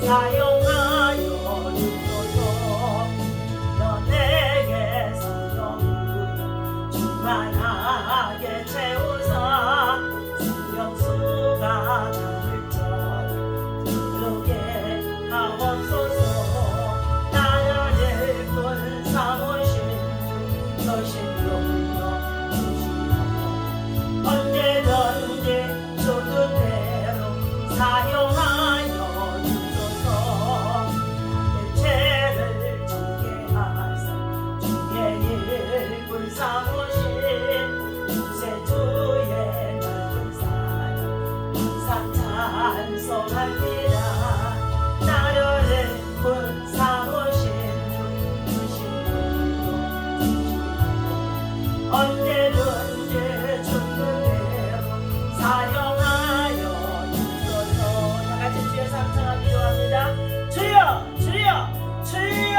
사용하여 주소서. 너 내게 성령을 충만하게 채우사 생명수가 담을처럼 흐르게 하옵소서. 나를 일꾼 삼으신 주 너신 용도 주시옵소서. 언제든지 주는 대로 사용하여 주소서. 내 죄를 정죄하사 주의 일꾼 삼으신 구세주의 넓은 사랑 항상 찬송합니다. 나를 일꾼 삼으신 주 주신 용도 주시옵소서. 언제든지 주는 대로 사용하여 주소서. 다같이 주의 삼창을 기도합니다. 주여 주여 주여.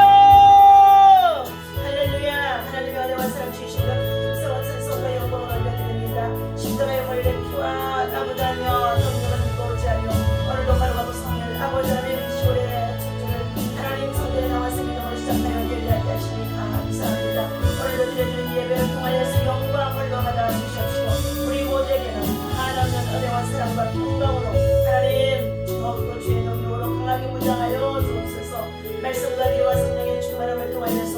할렐루야. 하나님의 은혜와 사랑 주신 것 값스러운 찬송과 영광을 올려드립니다. 십자가의 권리 피와 나무다며 성령을 믿고 오지하며 오늘도 바로가고 성을 아버지 하나님 시골의 축제를 하나님 성전에 나와서 믿음으로 시작하여 예배하게 하시니 감사합니다. 오늘도 드려주는 예배를 통하여서 영광을 받아 주시옵시고 우리 모두에게는 한없는 은혜와 사랑과 평강으로 하나님 더욱더 주의 능력으로 강하게 무장하여 주옵소서. 말씀과 기도와 성령의 충만함을 통하여서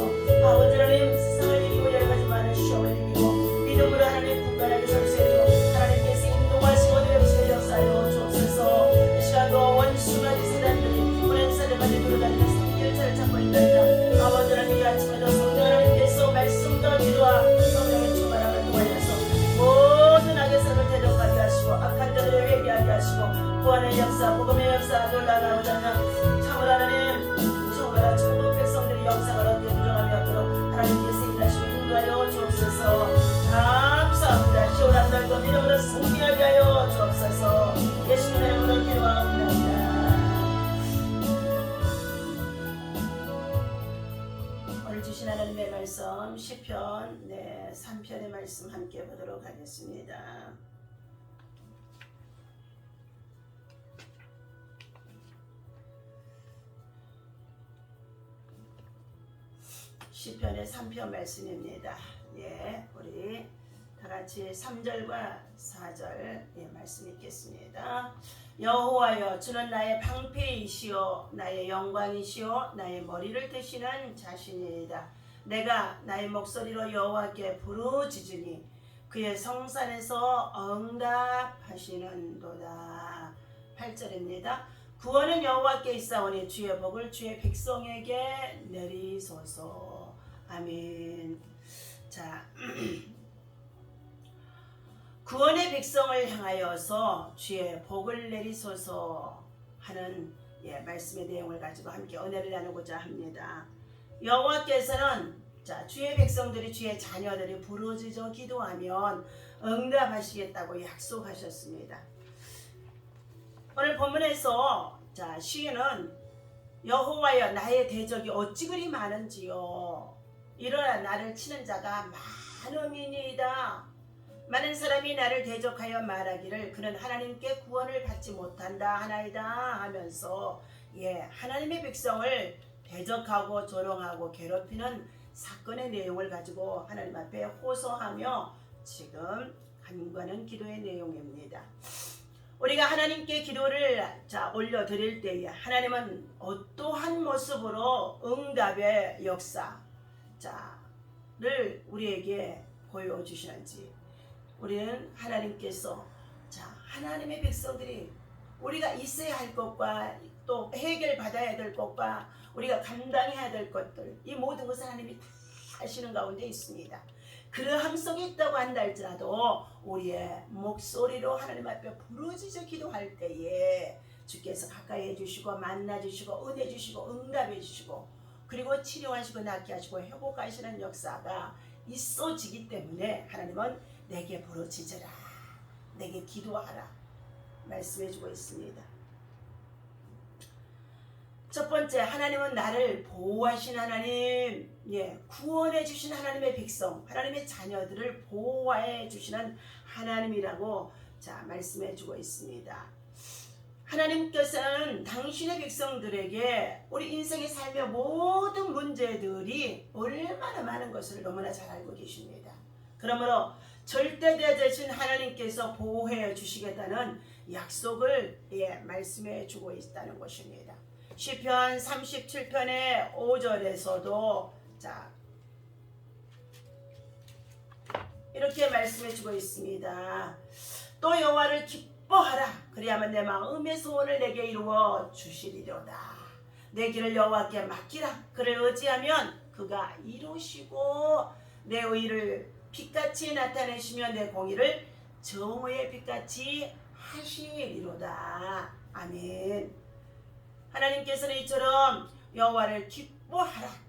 아버지 하나님 세상을 이기고 여러 가지 많은 시험을 이기고 믿음으로 하나님 굳건하게 설수해주고 하나님께서 인도하시고 내려주시는 역사하여 주옵소서. 이 시간도 원수가 지세단들이 보낸사람까지 돌아다니는 성결차를 찾고 있나이다. 아버지 하나님 이 아침에도 성령 하나님께서 말씀과 기도와 성령의 충만함을 통하여서 모든 악의 선을 대적하게 하시고 악한 자들을 회개하게 하시고 구원의 역사 복음의 역사 놀라운 하나님 참으로 하나님 정말 천국 백성들이 영생을 얻게 부정함이 없도록 하나님께서 일하시고 인도하여 주옵소서. 감사합니다. 시원한 날도 믿음으로 승리하게 하여 주옵소서. 예수님의 이름으로 기도하옵나이다. 오늘 주신 하나님의 말씀 시편 3편의 말씀 함께 보도록 하겠습니다. 시편의 3편 말씀입니다. 예, 우리 다 같이 3절과 4절 말씀 읽겠습니다. 여호와여 주는 나의 방패이시오 나의 영광이시오 나의 머리를 드시는 자신이다. 내가 나의 목소리로 여호와께 부르짖으니 그의 성산에서 응답하시는도다. 8절입니다. 구원은 여호와께 있사오니 주의 복을 주의 백성에게 내리소서. 아멘. 자, 구원의 백성을 향하여서 주의 복을 내리소서 하는 말씀의 내용을 가지고 함께 은혜를 나누고자 합니다. 여호와께서는 주의 백성들이 주의 자녀들이 부르짖어 기도하면 응답하시겠다고 약속하셨습니다. 오늘 본문에서 시인은 여호와여 나의 대적이 어찌 그리 많은지요. 일어나 나를 치는 자가 많음이니이다. 많은 사람이 나를 대적하여 말하기를 그는 하나님께 구원을 받지 못한다 하나이다 하면서 하나님의 백성을 대적하고 조롱하고 괴롭히는 사건의 내용을 가지고 하나님 앞에 호소하며 지금 간구하는 기도의 내용입니다. 우리가 하나님께 기도를 올려드릴 때에 하나님은 어떠한 모습으로 응답의 역사를 우리에게 보여주시는지 우리는 하나님께서 하나님의 백성들이 우리가 있어야 할 것과 또 해결받아야 될 것과 우리가 감당해야 될 것들 이 모든 것을 하나님이 다 하시는 가운데 있습니다. 그러함 속에 있다고 한다 할지라도 우리의 목소리로 하나님 앞에 부르짖어 기도할 때에 주께서 가까이 해주시고 만나주시고 은혜주시고 응답해주시고 그리고 치료하시고 낫게 하시고 회복하시는 역사가 있어지기 때문에 하나님은 내게 부르짖으라 내게 기도하라 말씀해주고 있습니다. 첫 번째, 하나님은 나를 보호하신 하나님, 구원해 주신 하나님의 백성, 하나님의 자녀들을 보호해 주시는 하나님이라고 말씀해 주고 있습니다. 하나님께서는 당신의 백성들에게 우리 인생의 삶의 모든 문제들이 얼마나 많은 것을 너무나 잘 알고 계십니다. 그러므로 절대되신 하나님께서 보호해 주시겠다는 약속을 말씀해 주고 있다는 것입니다. 시편 37편의 5절에서도 이렇게 말씀해 주고 있습니다. 또 여호와를 기뻐하라. 그리하면 내 마음의 소원을 내게 이루어 주시리로다. 내 길을 여호와께 맡기라. 그를 의지하면 그가 이루시고 내 의를 빛같이 나타내시며 내 공의를 정오의 빛같이 하시리로다. 아멘. 하나님께서는 이처럼 여호와를 기뻐하라.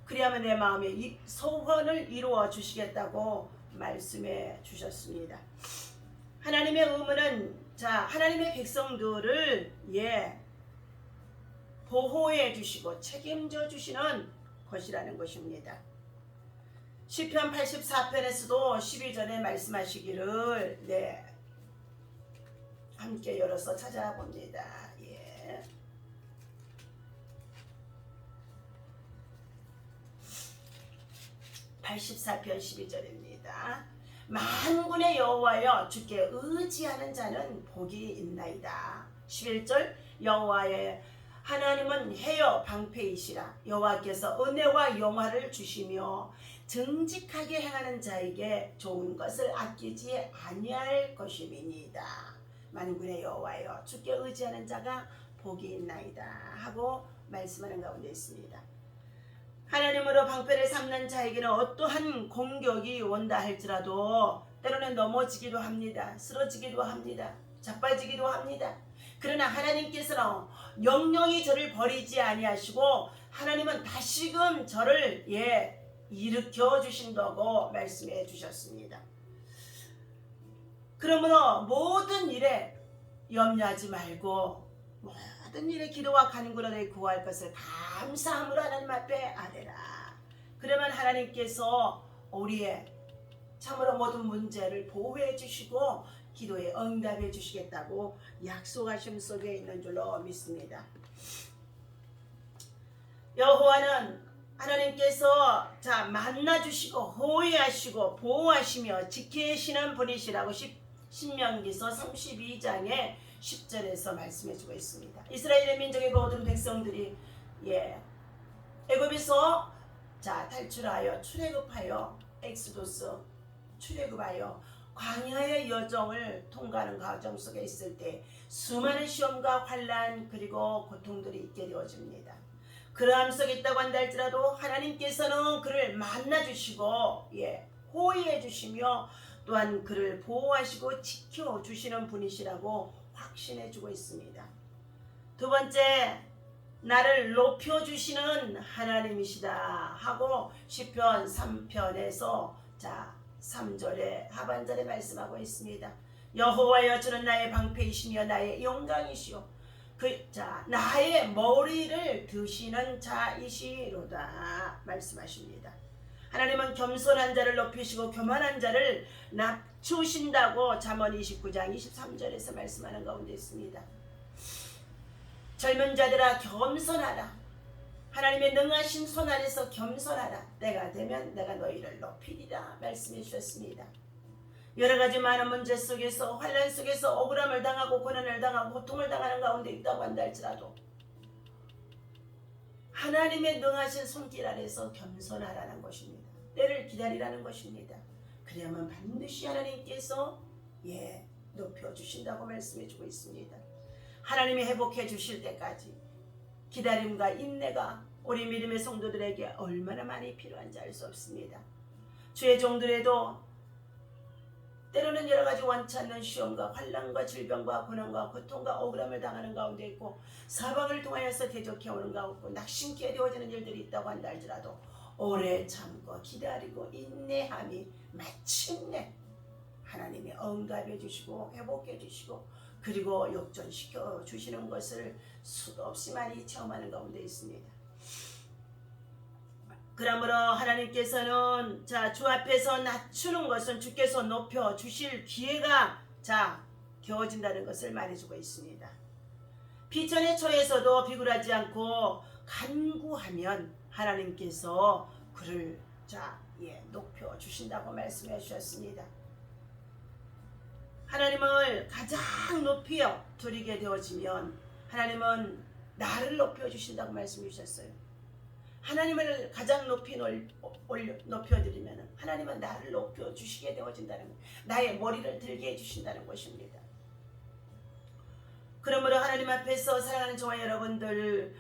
그리하면 내 마음의 소원을 이루어 주시겠다고 말씀해 주셨습니다. 하나님의 의무는 하나님의 백성들을 보호해 주시고 책임져 주시는 것이라는 것입니다. 시편 84편에서도 12절에 말씀하시기를 함께 열어서 찾아봅니다. 84편 12절입니다. 만군의 여호와여 주께 의지하는 자는 복이 있나이다. 11절 여호와의 하나님은 해여 방패이시라. 여호와께서 은혜와 영화를 주시며 정직하게 행하는 자에게 좋은 것을 아끼지 아니할 것임이니이다. 만군의 여호와여 주께 의지하는 자가 복이 있나이다 하고 말씀하는 가운데 있습니다. 하나님으로 방패를 삼는 자에게는 어떠한 공격이 온다 할지라도 때로는 넘어지기도 합니다. 쓰러지기도 합니다. 자빠지기도 합니다. 그러나 하나님께서는 영영이 저를 버리지 아니하시고 하나님은 다시금 저를 일으켜 주신다고 말씀해 주셨습니다. 그러므로 모든 일에 염려하지 말고 모든 일에 기도와 간구로 내 구할 것을 감사함으로 하나님 앞에 아뢰라. 그러면 하나님께서 우리의 참으로 모든 문제를 보호해 주시고 기도에 응답해 주시겠다고 약속하심 속에 있는 줄로 믿습니다. 여호와는 하나님께서 만나 주시고 호위하시고 보호하시며 지키시는 분이시라고 신명기서 32장에 10절에서 말씀해 주고 있습니다. 이스라엘의 민족의 모든 백성들이 애굽에서 탈출하여 출애굽하여 엑스도스 출애굽하여 광야의 여정을 통과하는 과정 속에 있을 때 수많은 시험과 환난 그리고 고통들이 있게 되어집니다. 그러함 속에 있다고 한다 할지라도 하나님께서는 그를 만나주시고 호위해 주시며 또한 그를 보호하시고 지켜주시는 분이시라고 확신해 주고 있습니다. 두 번째, 나를 높여주시는 하나님이시다 하고 시편 3편에서 3절에 하반절에 말씀하고 있습니다. 여호와여 주는 나의 방패이시며 나의 영광이시오. 나의 머리를 드시는 자이시로다 말씀하십니다. 하나님은 겸손한 자를 높이시고 교만한 자를 낮추신다고 잠언 29장 23절에서 말씀하는 가운데 있습니다. 젊은 자들아 겸손하라. 하나님의 능하신 손 안에서 겸손하라. 때가 되면 내가 너희를 높이리라 말씀해 주셨습니다. 여러가지 많은 문제 속에서 환난 속에서 억울함을 당하고 고난을 당하고 고통을 당하는 가운데 있다고 한다 할지라도 하나님의 능하신 손길 아래서 겸손하라는 것입니다. 때를 기다리라는 것입니다. 그래야만 반드시 하나님께서 높여주신다고 말씀해 주고 있습니다. 하나님이 회복해 주실 때까지 기다림과 인내가 우리 믿음의 성도들에게 얼마나 많이 필요한지 알 수 없습니다. 주의 종들에도 때로는 여러가지 원치 않는 시험과 환난과 질병과 고난과 고통과 억울함을 당하는 가운데 있고 사방을 통하여서 대적해오는 가운데 낙심케 되어지는 일들이 있다고 한다 할지라도 오래 참고 기다리고 인내함이 마침내 하나님이 응답해 주시고 회복해 주시고 그리고 역전시켜 주시는 것을 수도 없이 많이 체험하는 가운데 있습니다. 그러므로 하나님께서는 주 앞에서 낮추는 것은 주께서 높여 주실 기회가 되어진다는 것을 말해주고 있습니다. 비천의 초에서도 비굴하지 않고 간구하면 하나님께서 그를 높여 주신다고 말씀해 주셨습니다. 하나님을 가장 높이 드리게 되어지면 하나님은 나를 높여 주신다고 말씀해 주셨어요. 하나님을 가장 높이 높여드리면 하나님은 나를 높여 주시게 되어진다는 것, 나의 머리를 들게 해주신다는 것입니다. 그러므로 하나님 앞에서 사랑하는 저와 여러분들,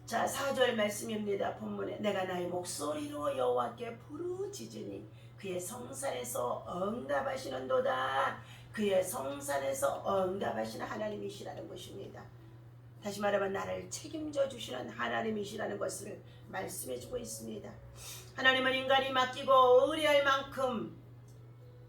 4절 말씀입니다. 본문에 내가 나의 목소리로 여호와께 부르짖으니 그의 성산에서 응답하시는도다. 그의 성산에서 응답하시는 하나님이시라는 것입니다. 다시 말하면 나를 책임져 주시는 하나님이시라는 것을 말씀해 주고 있습니다. 하나님은 인간이 맡기고 의뢰할 만큼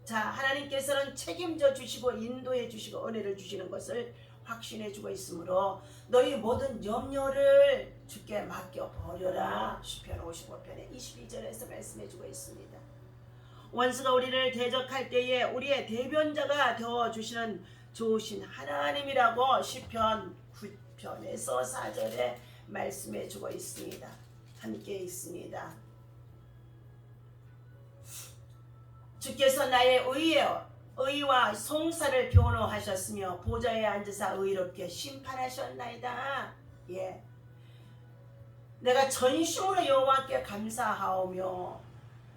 하나님께서는 책임져 주시고 인도해 주시고 은혜를 주시는 것을 확신해 주고 있으므로 너희 모든 염려를 주께 맡겨 버려라. 시편 55편의 22절에서 말씀해 주고 있습니다. 원수가 우리를 대적할 때에 우리의 대변자가 되어 주시는 좋으신 하나님이라고 시편 9편에서 4절에 말씀해 주고 있습니다. 함께 있습니다. 주께서 나의 의와 송사를 변호하셨으며 보좌에 앉으사 의롭게 심판하셨나이다. 내가 전심으로 여호와께 감사하오며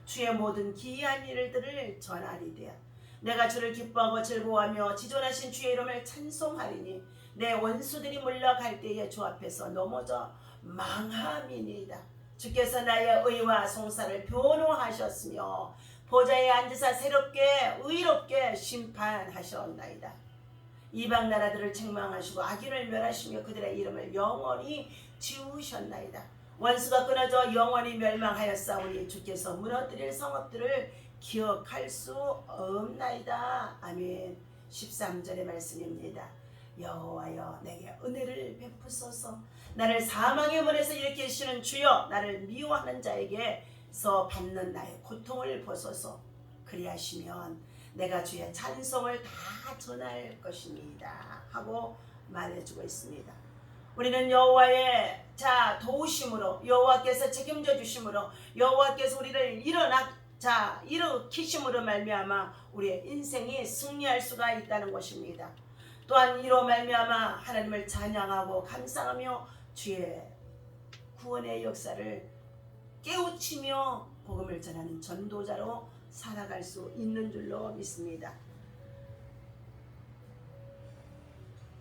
주의 모든 기이한 일들을 전하리되 내가 주를 기뻐하고 즐거워하며 지존하신 주의 이름을 찬송하리니 내 원수들이 물러갈 때에 주 앞에서 넘어져 망함이니이다. 주께서 나의 의와 송사를 변호하셨으며 보좌에 앉으사 새롭게 의롭게 심판하셨나이다. 이방 나라들을 책망하시고 악인을 멸하시며 그들의 이름을 영원히 지우셨나이다. 원수가 끊어져 영원히 멸망하였사오니 주께서 무너뜨릴 성읍들을 기억할 수 없나이다. 아멘. 13절의 말씀입니다. 여호와여 내게 은혜를 베푸소서. 나를 사망의 문에서 일으키시는 주여 나를 미워하는 자에게서 받는 나의 고통을 보소서. 그리하시면 내가 주의 찬송을 다 전할 것입니다 하고 말해주고 있습니다. 우리는 여호와의 도우심으로 여호와께서 책임져 주심으로 여호와께서 우리를 일으키심으로 말미암아 우리의 인생이 승리할 수가 있다는 것입니다. 또한 이로 말미암아 하나님을 찬양하고 감사하며 주의 구원의 역사를 깨우치며 복음을 전하는 전도자로 살아갈 수 있는 줄로 믿습니다.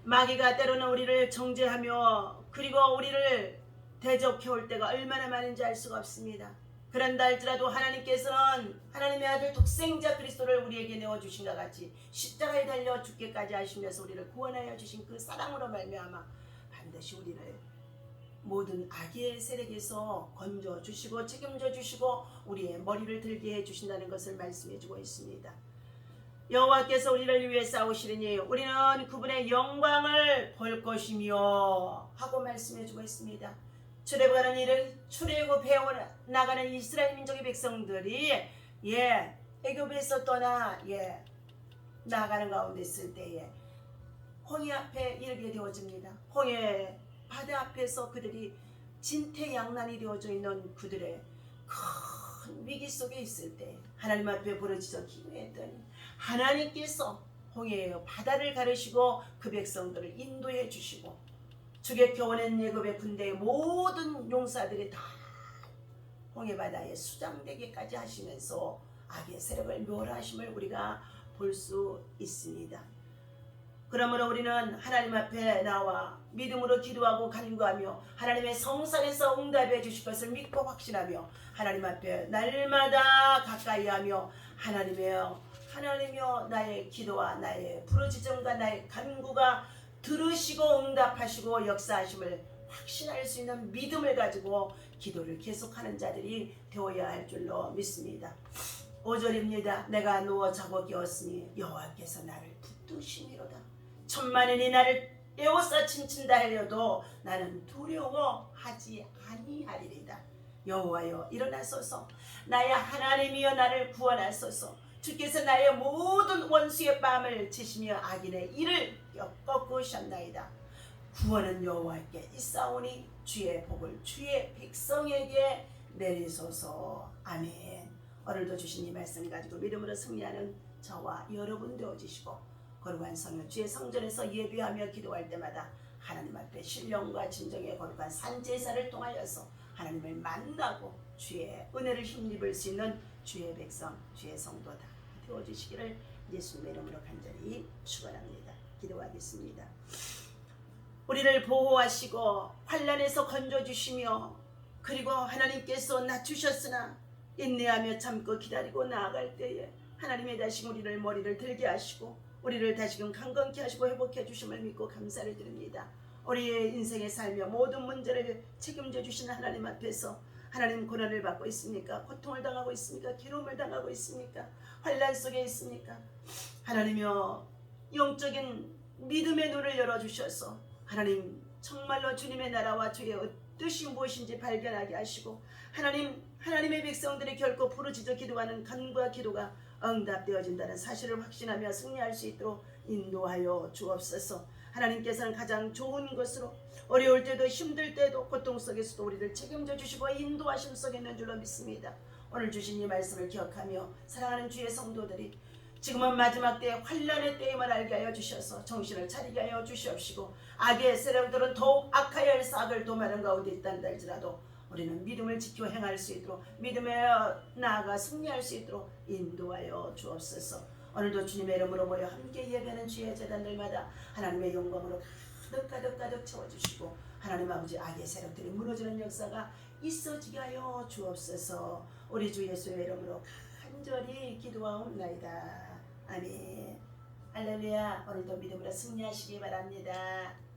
마귀가 때로는 우리를 정죄하며 그리고 우리를 대적해올 때가 얼마나 많은지 알 수가 없습니다. 그런다 할지라도 하나님께서는 하나님의 아들 독생자 그리스도를 우리에게 내어주신 것 같이 십자가에 달려 죽기까지 하시면서 우리를 구원하여 주신 그 사랑으로 말미암아 반드시 우리를 모든 악의 세력에서 건져주시고 책임져 주시고 우리의 머리를 들게 해주신다는 것을 말씀해 주고 있습니다. 여호와께서 우리를 위해 싸우시리니 우리는 그분의 영광을 볼 것이며 하고 말씀해 주고 있습니다. 출애굽하는 일을 출애굽해 나가는 이스라엘 민족의 백성들이 애굽에서 떠나 나가는 가운데 있을 때에 홍해 앞에 이르게 되어집니다. 홍해 바다 앞에서 그들이 진퇴양난이 되어져 있는 그들의 큰 위기 속에 있을 때 하나님 앞에 부르짖어 기도했더니 하나님께서 홍해의 바다를 가르시고 그 백성들을 인도해 주시고 주객해 오는 애굽의 군대의 모든 용사들이 다 홍해 바다에 수장되기까지 하시면서 악의 세력을 멸하심을 우리가 볼 수 있습니다. 그러므로 우리는 하나님 앞에 나와 믿음으로 기도하고 간구하며 하나님의 성산에서 응답해 주실 것을 믿고 확신하며 하나님 앞에 날마다 가까이하며 하나님이여 나의 기도와 나의 부르짖음과 나의 간구가 들으시고 응답하시고 역사하심을 확신할 수 있는 믿음을 가지고 기도를 계속하는 자들이 되어야 할 줄로 믿습니다. 5절입니다. 내가 누워 자고 깨었으니 여호와께서 나를 붙드시미로다. 천만인이 나를 에워싸 친친다 하려도 나는 두려워하지 아니하리이다. 여호와여 일어나소서. 나의 하나님이여 나를 구원하소서. 주께서 나의 모든 원수의 뺨을 치시며 악인의 이를 꺾으셨나이다. 구원은 여호와께 있사오니 주의 복을 주의 백성에게 내리소서. 아멘. 오늘도 주신 이 말씀 가지고 믿음으로 승리하는 저와 여러분 되어주시고 거룩한 성령 주의 성전에서 예배하며 기도할 때마다 하나님 앞에 신령과 진정의 거룩한 산제사를 통하여서 하나님을 만나고 주의 은혜를 힘입을 수 있는 주의 백성 주의 성도다 되어주시기를 예수님의 이름으로 간절히 축원합니다. 기도하겠습니다. 우리를 보호하시고 환난에서 건져주시며 그리고 하나님께서 낮추셨으나 인내하며 참고 기다리고 나아갈 때에 하나님의 다시금 우리를 머리를 들게 하시고 우리를 다시금 강건케 하시고 회복해 주심을 믿고 감사를 드립니다. 우리의 인생에 살며 모든 문제를 책임져 주시는 하나님 앞에서 하나님 고난을 받고 있습니까? 고통을 당하고 있습니까? 괴로움을 당하고 있습니까? 환난 속에 있습니까? 하나님이여 영적인 믿음의 눈을 열어주셔서 하나님 정말로 주님의 나라와 주의 뜻이 무엇인지 발견하게 하시고 하나님의 백성들이 결코 부르짖어 기도하는 간구와 기도가 응답되어진다는 사실을 확신하며 승리할 수 있도록 인도하여 주옵소서. 하나님께서는 가장 좋은 것으로 어려울 때도 힘들 때도 고통 속에서도 우리를 책임져 주시고 인도하심 속에 있는 줄로 믿습니다. 오늘 주신 이 말씀을 기억하며 사랑하는 주의 성도들이 지금은 마지막 때에 환난의 때임을 알게 하여 주셔서 정신을 차리게 하여 주시옵시고 악의 세력들은 더욱 악하여 할 악을 도마는 가운데 있단다 할지라도 우리는 믿음을 지켜 행할 수 있도록 믿음에 나아가 승리할 수 있도록 인도하여 주옵소서. 오늘도 주님의 이름으로 모여 함께 예배하는 주의 제단들마다 하나님의 영광으로 가득 채워주시고 하나님 아버지 악의 세력들이 무너지는 역사가 있어지게 하여 주옵소서. 우리 주 예수의 이름으로 간절히 기도하옵나이다. 아멘. 할렐루야. 오늘도 믿음으로 승리하시기 바랍니다.